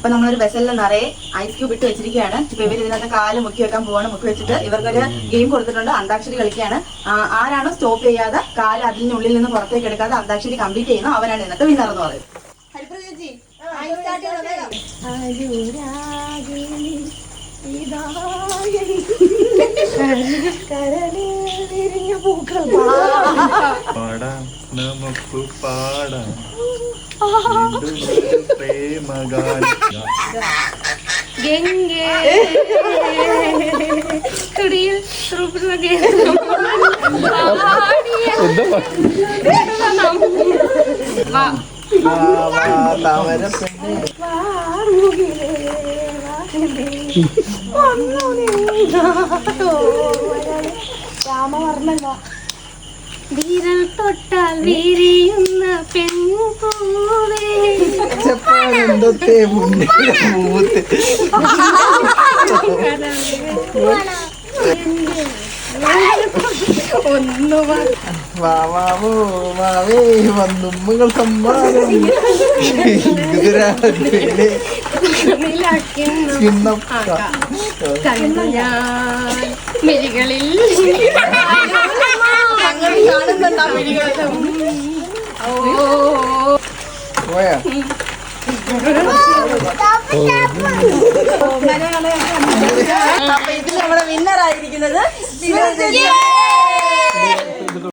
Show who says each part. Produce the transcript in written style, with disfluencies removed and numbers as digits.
Speaker 1: അപ്പൊ നമ്മളൊരു വെസലിൽ നിറയെ ഐസ് ക്യൂബ് ഇട്ട് വെച്ചിരിക്കുകയാണ്. ഇപ്പൊ ഇവർ ഇതിനകത്ത് കാല് മുക്കി വെക്കാൻ പോവാണ്. മുക്കി വെച്ചിട്ട് ഇവർക്കൊരു ഗെയിം കൊടുത്തിട്ടുണ്ട്. അന്താക്ഷരി കളിക്കുകയാണ്. ആരാണോ സ്റ്റോപ്പ് ചെയ്യാതെ കാല് അതിനുള്ളിൽ നിന്ന് പുറത്തേക്ക് എടുക്കാതെ അന്താക്ഷരി കംപ്ലീറ്റ് ചെയ്യുന്നു അവരാണ് ഇന്നത്തെ വിന്നർ എന്ന് പറയുന്നത്.
Speaker 2: പാടാം നമുക്ക് പാടാം പ്രേമഗാനം.
Speaker 3: ഗംഗേ തുടിയിൽ രാമവർണ്ണ വീരൽ തൊട്ടാൽ വീരിയുന്ന പെൺപൂവേ
Speaker 4: വന്നുമ്മകൾ സമ്മാനം
Speaker 3: മിഴികളിൽ
Speaker 4: പോയാ
Speaker 1: അപ്പൊ ഇതിൽ നമ്മുടെ വിന്നർ ആയിരിക്കുന്നത്